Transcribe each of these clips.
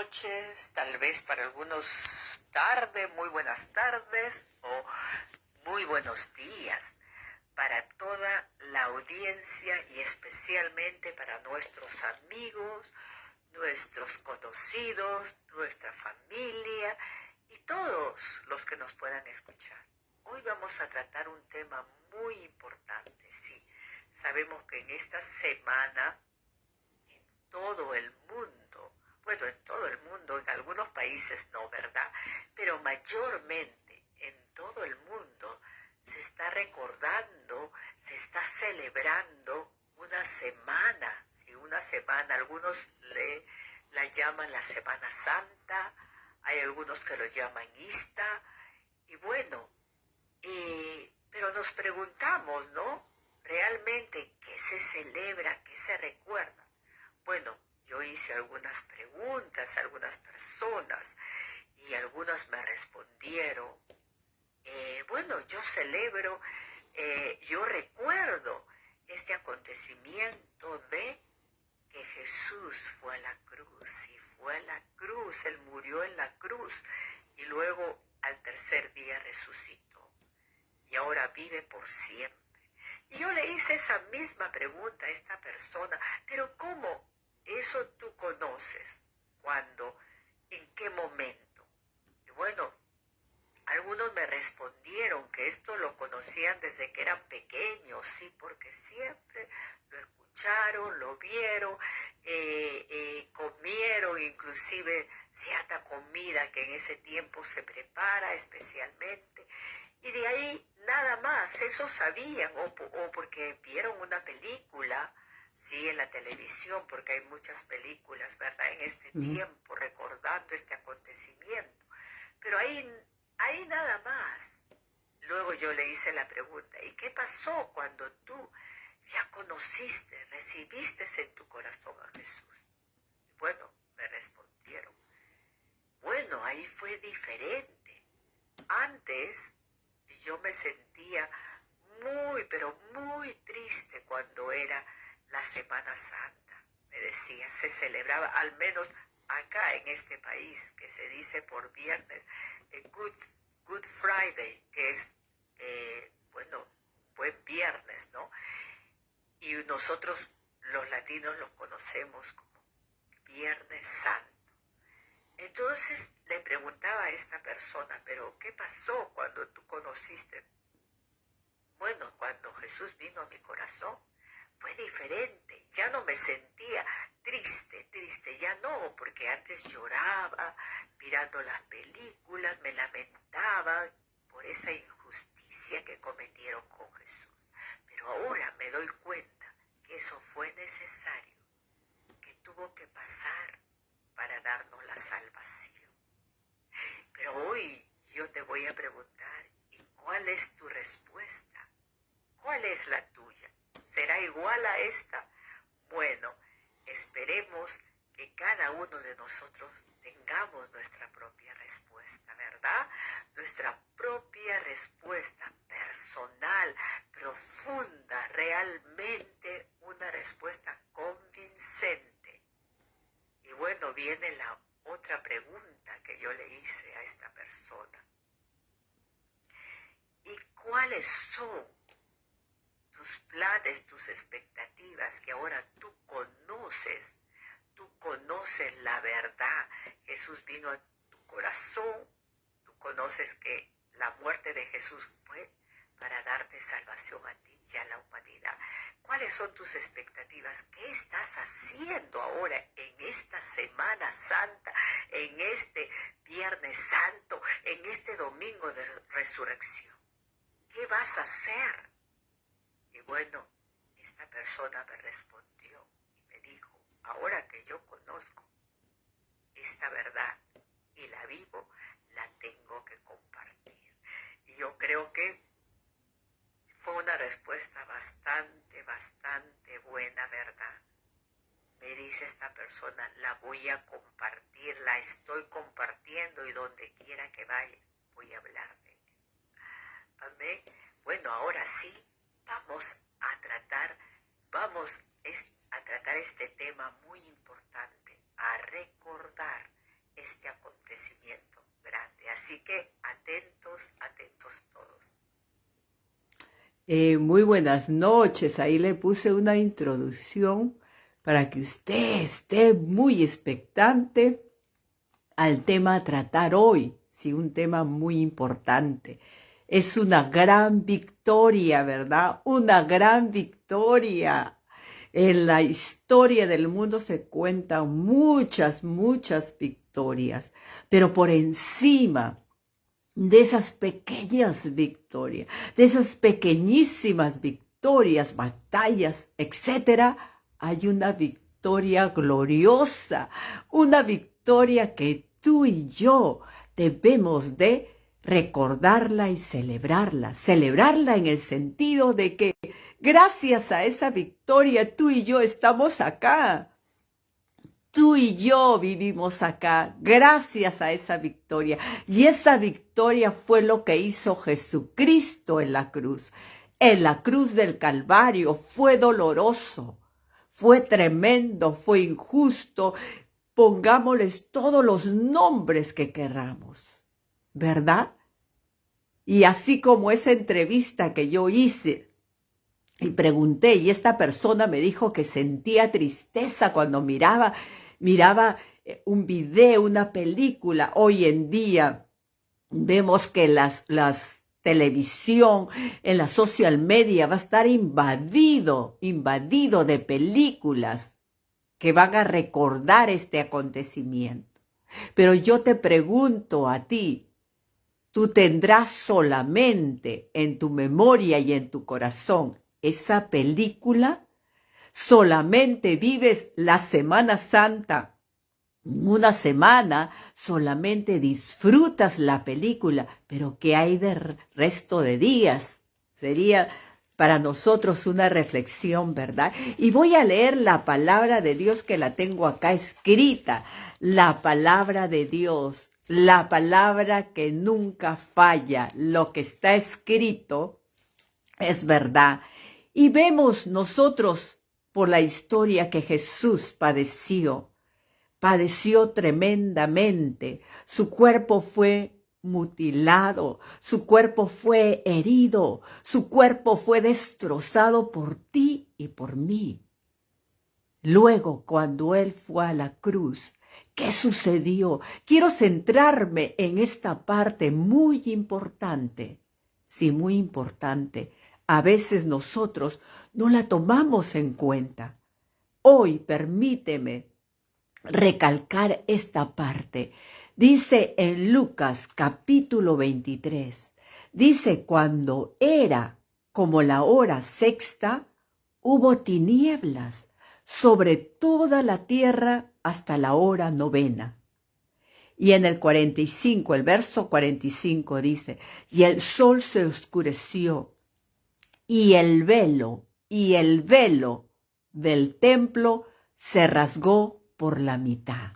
noches, tal vez para algunos tarde, muy buenas tardes o muy buenos días para toda la audiencia y especialmente para nuestros amigos, nuestros conocidos, nuestra familia y todos los que nos puedan escuchar. Hoy vamos a tratar un tema muy importante, sí. Sabemos que en esta semana todo el mundo, bueno, en todo el mundo, en algunos países no, ¿verdad? Pero mayormente en todo el mundo se está recordando, se está celebrando una semana, sí, una semana, algunos la llaman la Semana Santa, hay algunos que lo llaman Ista, y bueno, pero nos preguntamos, ¿no? Realmente, ¿qué se celebra, qué se recuerda? Bueno, yo hice algunas preguntas a algunas personas y algunas me respondieron, bueno, yo celebro, yo recuerdo este acontecimiento de que Jesús fue a la cruz, y fue a la cruz, Él murió en la cruz y luego al tercer día resucitó y ahora vive por siempre. Y yo le hice esa misma pregunta a esta persona, pero ¿cómo eso tú conoces? ¿Cuándo? ¿En qué momento? Y bueno, algunos me respondieron que esto lo conocían desde que eran pequeños, sí, porque siempre lo escucharon, lo vieron, comieron inclusive cierta comida que en ese tiempo se prepara especialmente. Y de ahí nada más, eso sabían, o porque vieron una película, sí, en la televisión, porque hay muchas películas, ¿verdad?, en este tiempo, recordando este acontecimiento. Pero ahí nada más. Luego yo le hice la pregunta, ¿y qué pasó cuando tú ya conociste, recibiste en tu corazón a Jesús? Y bueno, me respondieron, bueno, ahí fue diferente. Antes yo me sentía muy, pero muy triste cuando era la Semana Santa. Me decía, se celebraba, al menos acá en este país, que se dice por viernes, Good Friday, que es, bueno, buen viernes, ¿no? Y nosotros los latinos lo conocemos como Viernes Santo. Entonces le preguntaba a esta persona, pero ¿qué pasó cuando tú conociste? Bueno, cuando Jesús vino a mi corazón, fue diferente. Ya no me sentía triste, ya no, porque antes lloraba mirando las películas, me lamentaba por esa injusticia que cometieron con Jesús. Pero ahora me doy cuenta que eso fue necesario, que tuvo que pasar para darnos la salvación. Pero hoy yo te voy a preguntar, ¿y cuál es tu respuesta? ¿Cuál es la tuya? ¿Será igual a esta? Bueno, esperemos que cada uno de nosotros tengamos nuestra propia respuesta, ¿verdad? Nuestra propia respuesta personal, profunda, realmente una respuesta convincente. Y bueno, viene la otra pregunta que yo le hice a esta persona. ¿Y cuáles son tus planes, tus expectativas, que ahora tú conoces la verdad? Jesús vino a tu corazón, tú conoces que la muerte de Jesús fue para darte salvación a ti y a la humanidad. ¿Cuáles son tus expectativas? ¿Qué estás haciendo ahora en esta Semana Santa, en este Viernes Santo, en este Domingo de Resurrección? ¿Qué vas a hacer? Y bueno, esta persona me respondió y me dijo, ahora que yo conozco esta verdad y la vivo, la tengo que compartir. Y yo creo que fue una respuesta bastante buena, ¿verdad? Me dice esta persona, la voy a compartir, la estoy compartiendo y donde quiera que vaya, voy a hablar de ella. Amén. Bueno, ahora sí, vamos a tratar este tema muy importante, a recordar este acontecimiento grande. Así que atentos, atentos todos. Muy buenas noches. Ahí le puse una introducción para que usted esté muy expectante al tema a tratar hoy. Sí, un tema muy importante. Es una gran victoria, ¿verdad? Una gran victoria. En la historia del mundo se cuentan muchas, muchas victorias, pero por encima de esas pequeñas victorias, de esas pequeñísimas victorias, batallas, etcétera, hay una victoria gloriosa, una victoria que tú y yo debemos de recordarla y celebrarla en el sentido de que gracias a esa victoria tú y yo estamos acá. Tú y yo vivimos acá gracias a esa victoria. Y esa victoria fue lo que hizo Jesucristo en la cruz. En la cruz del Calvario fue doloroso, fue tremendo, fue injusto. Pongámosles todos los nombres que queramos, ¿verdad? Y así como esa entrevista que yo hice y pregunté, y esta persona me dijo que sentía tristeza cuando miraba un video, una película. Hoy en día vemos que las televisión, en la social media va a estar invadido de películas que van a recordar este acontecimiento. Pero yo te pregunto a ti, ¿tú tendrás solamente en tu memoria y en tu corazón esa película? ¿Solamente vives la Semana Santa? Una semana solamente disfrutas la película, pero ¿qué hay de resto de días? Sería para nosotros una reflexión, ¿verdad? Y voy a leer la palabra de Dios que la tengo acá escrita, la palabra de Dios, la palabra que nunca falla, lo que está escrito es verdad. Y vemos nosotros por la historia que Jesús padeció tremendamente, su cuerpo fue mutilado, su cuerpo fue herido, su cuerpo fue destrozado por ti y por mí. Luego, cuando Él fue a la cruz, ¿qué sucedió? Quiero centrarme en esta parte muy importante. Sí, muy importante. A veces nosotros no la tomamos en cuenta. Hoy permíteme recalcar esta parte. Dice en Lucas capítulo 23, dice, cuando era como la hora sexta, hubo tinieblas sobre toda la tierra hasta la hora novena. Y en el 45, el verso 45 dice, y el sol se oscureció, y el velo del templo se rasgó por la mitad.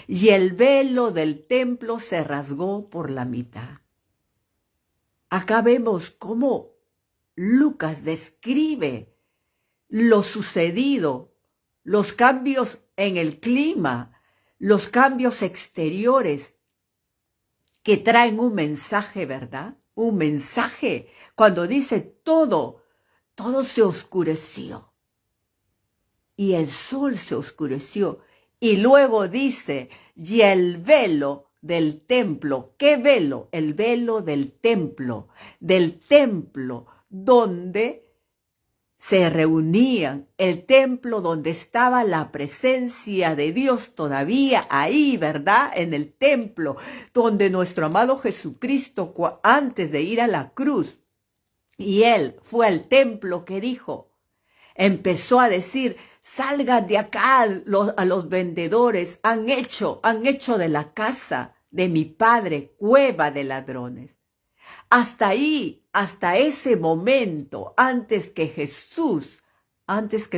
Y el velo del templo se rasgó por la mitad. Acá vemos cómo Lucas describe lo sucedido, los cambios en el clima, los cambios exteriores que traen un mensaje, ¿verdad? Un mensaje. Cuando dice todo se oscureció. Y el sol se oscureció. Y luego dice, y el velo del templo. ¿Qué velo? El velo del templo donde se reunían, el templo donde estaba la presencia de Dios todavía ahí, ¿verdad? En el templo donde nuestro amado Jesucristo, antes de ir a la cruz, y Él fue al templo, que dijo, empezó a decir, salgan de acá a los vendedores, han hecho de la casa de mi padre cueva de ladrones. Hasta ahí, hasta ese momento, antes que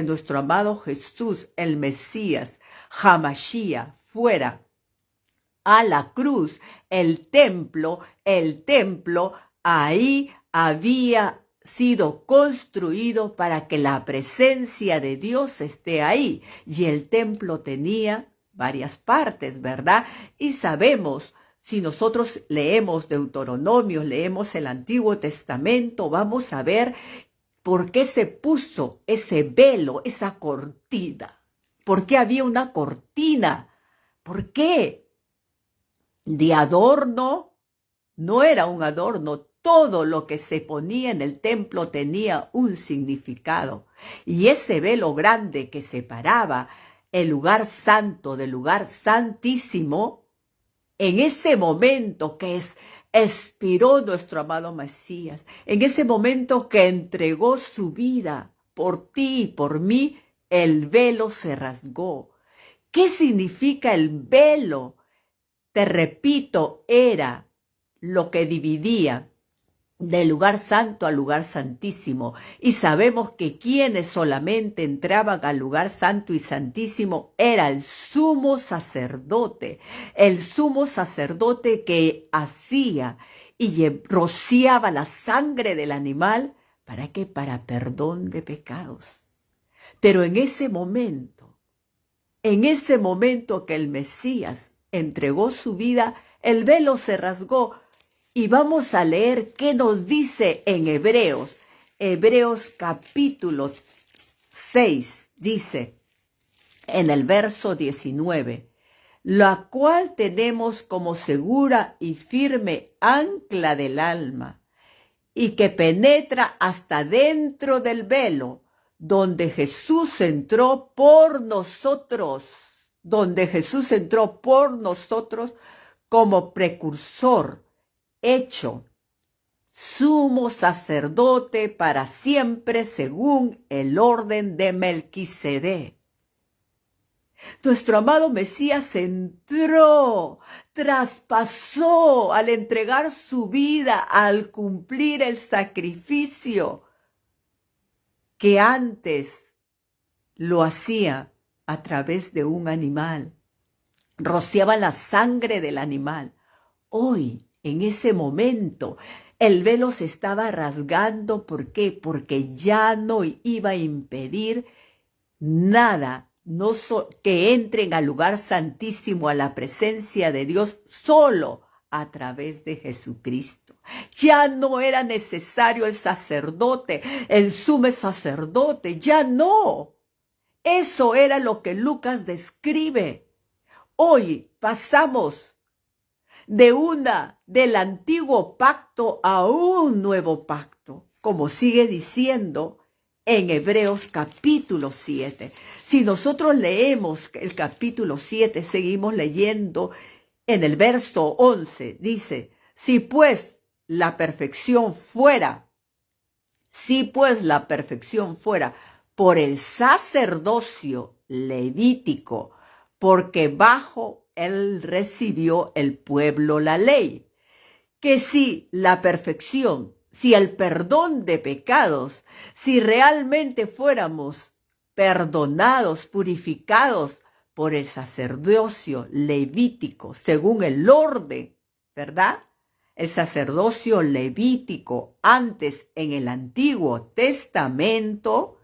nuestro amado Jesús, el Mesías, Hamashiach, fuera a la cruz, el templo, ahí había sido construido para que la presencia de Dios esté ahí. Y el templo tenía varias partes, ¿verdad? Y sabemos, si nosotros leemos Deuteronomio, leemos el Antiguo Testamento, vamos a ver por qué se puso ese velo, esa cortina. ¿Por qué había una cortina? ¿Por qué? De adorno, no era un adorno. Todo lo que se ponía en el templo tenía un significado. Y ese velo grande que separaba el lugar santo del lugar santísimo, en ese momento que expiró nuestro amado Mesías, en ese momento que entregó su vida por ti y por mí, el velo se rasgó. ¿Qué significa el velo? Te repito, era lo que dividía del lugar santo al lugar santísimo. Y sabemos que quienes solamente entraban al lugar santo y santísimo era el sumo sacerdote que hacía y rociaba la sangre del animal. ¿Para qué? Para perdón de pecados. Pero en ese momento que el Mesías entregó su vida, el velo se rasgó. Y vamos a leer qué nos dice en Hebreos. Hebreos capítulo 6 dice en el verso 19, la cual tenemos como segura y firme ancla del alma, y que penetra hasta dentro del velo, donde Jesús entró por nosotros, como precursor, hecho sumo sacerdote para siempre según el orden de Melquisedec. Nuestro amado Mesías entró, traspasó al entregar su vida, al cumplir el sacrificio que antes lo hacía a través de un animal. Rociaba la sangre del animal. Hoy, en ese momento, el velo se estaba rasgando. ¿Por qué? Porque ya no iba a impedir nada, que entren al lugar santísimo, a la presencia de Dios, solo a través de Jesucristo. Ya no era necesario el sacerdote, el sumo sacerdote, ya no. Eso era lo que Lucas describe. Hoy pasamos del antiguo pacto a un nuevo pacto, como sigue diciendo en Hebreos capítulo 7. Si nosotros leemos el capítulo 7, seguimos leyendo en el verso 11, dice, si pues la perfección fuera por el sacerdocio levítico, porque bajo él recibió el pueblo la ley, que si la perfección, si el perdón de pecados, si realmente fuéramos perdonados, purificados por el sacerdocio levítico, según el orden, ¿verdad? El sacerdocio levítico antes en el Antiguo Testamento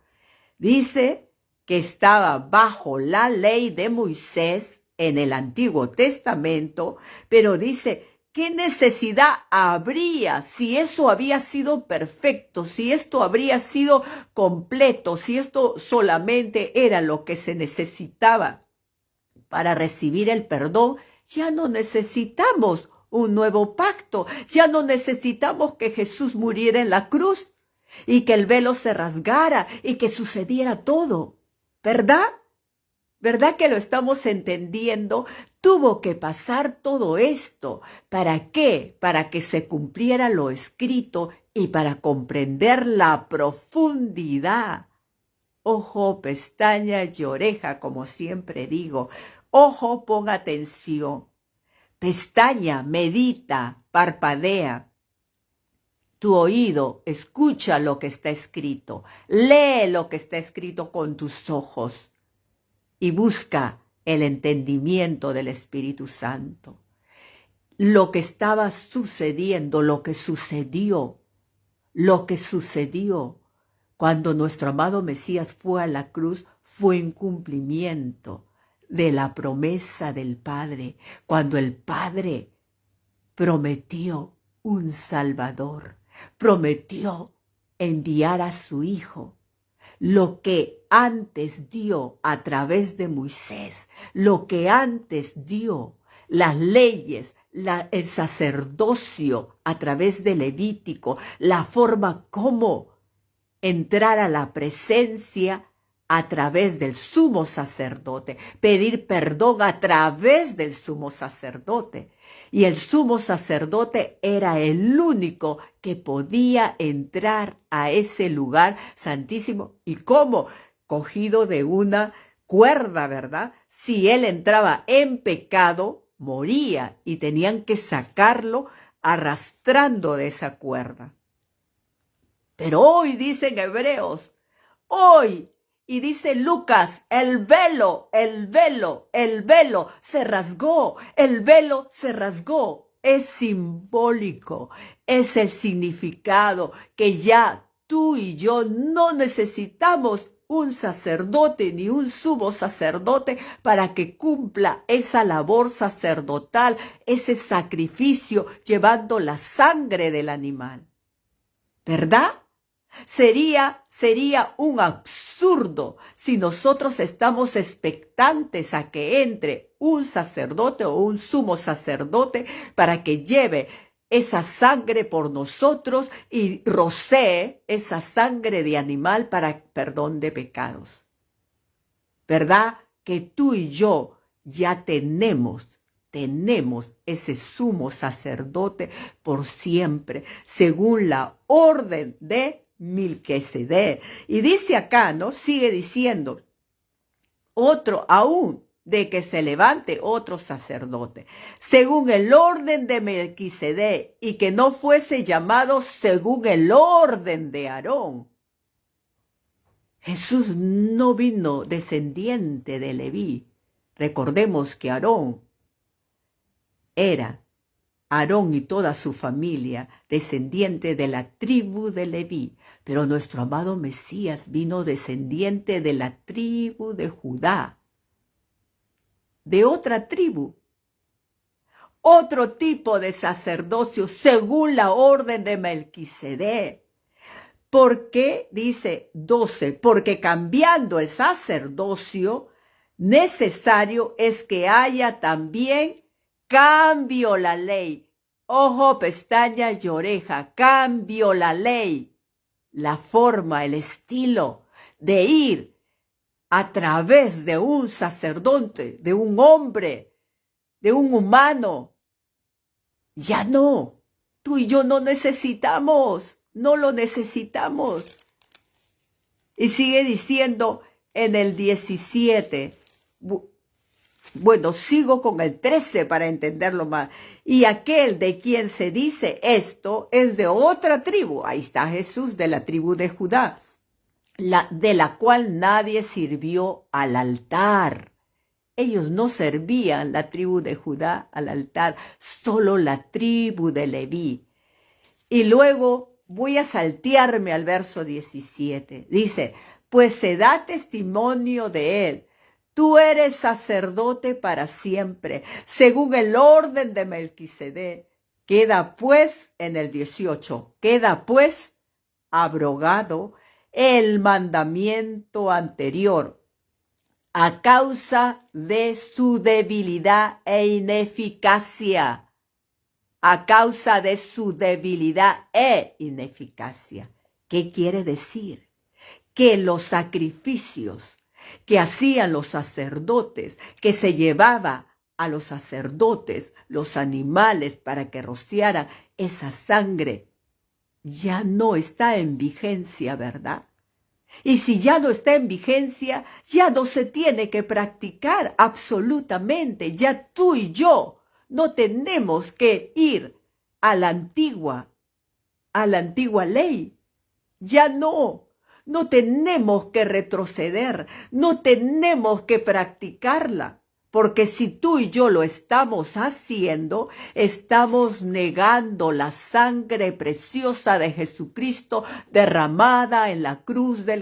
dice que estaba bajo la ley de Moisés en el Antiguo Testamento, pero dice, ¿qué necesidad habría si eso había sido perfecto, si esto habría sido completo, si esto solamente era lo que se necesitaba para recibir el perdón? Ya no necesitamos un nuevo pacto, ya no necesitamos que Jesús muriera en la cruz y que el velo se rasgara y que sucediera todo, ¿verdad? ¿Verdad que lo estamos entendiendo? Tuvo que pasar todo esto. ¿Para qué? Para que se cumpliera lo escrito y para comprender la profundidad. Ojo, pestaña y oreja, como siempre digo. Ojo, ponga atención. Pestaña, medita, parpadea. Tu oído, escucha lo que está escrito. Lee lo que está escrito con tus ojos. Y busca el entendimiento del Espíritu Santo. Lo que estaba sucediendo, lo que sucedió cuando nuestro amado Mesías fue a la cruz fue un cumplimiento de la promesa del Padre, cuando el Padre prometió un Salvador, prometió enviar a su Hijo. Lo que antes dio a través de Moisés, lo que antes dio las leyes, el sacerdocio a través de Levítico, la forma como entrar a la presencia a través del sumo sacerdote, pedir perdón a través del sumo sacerdote. Y el sumo sacerdote era el único que podía entrar a ese lugar santísimo. ¿Y cómo? Cogido de una cuerda, ¿verdad? Si él entraba en pecado, moría y tenían que sacarlo arrastrando de esa cuerda. Pero hoy, dicen Hebreos, hoy, y dice Lucas, el velo se rasgó, el velo se rasgó. Es simbólico, es el significado que ya tú y yo no necesitamos un sacerdote ni un sumo sacerdote para que cumpla esa labor sacerdotal, ese sacrificio llevando la sangre del animal. ¿Verdad? Sería un absurdo si nosotros estamos expectantes a que entre un sacerdote o un sumo sacerdote para que lleve esa sangre por nosotros y rocee esa sangre de animal para perdón de pecados. ¿Verdad? Que tú y yo ya tenemos ese sumo sacerdote por siempre, según la orden de Melquisedec. Y dice acá, ¿no? Sigue diciendo, otro aún, de que se levante otro sacerdote, según el orden de Melquisedec, y que no fuese llamado según el orden de Aarón. Jesús no vino descendiente de Leví. Recordemos que Aarón y toda su familia descendiente de la tribu de Leví, pero nuestro amado Mesías vino descendiente de la tribu de Judá, de otra tribu, otro tipo de sacerdocio según la orden de Melquisedec. Porque, dice 12, porque cambiando el sacerdocio, necesario es que haya también cambio la ley. Ojo, pestaña y oreja, cambio la ley. La forma, el estilo de ir a través de un sacerdote, de un hombre, de un humano. Ya no. Tú y yo no lo necesitamos. Y sigue diciendo en el 17, bueno, sigo con el 13 para entenderlo más. Y aquel de quien se dice esto es de otra tribu. Ahí está Jesús, de la tribu de Judá, de la cual nadie sirvió al altar. Ellos no servían, la tribu de Judá, al altar, solo la tribu de Leví. Y luego voy a saltearme al verso 17. Dice, pues se da testimonio de él. Tú eres sacerdote para siempre, según el orden de Melquisedec. Queda pues, en el 18, queda pues abrogado el mandamiento anterior a causa de su debilidad e ineficacia. A causa de su debilidad e ineficacia. ¿Qué quiere decir? Que los sacrificios que hacían los sacerdotes, que se llevaba a los sacerdotes, los animales para que rociaran esa sangre, ya no está en vigencia, ¿verdad? Y si ya no está en vigencia, ya no se tiene que practicar absolutamente. Ya tú y yo no tenemos que ir a la antigua ley. Ya no tenemos que retroceder, no tenemos que practicarla. Porque si tú y yo lo estamos haciendo, estamos negando la sangre preciosa de Jesucristo derramada en la cruz del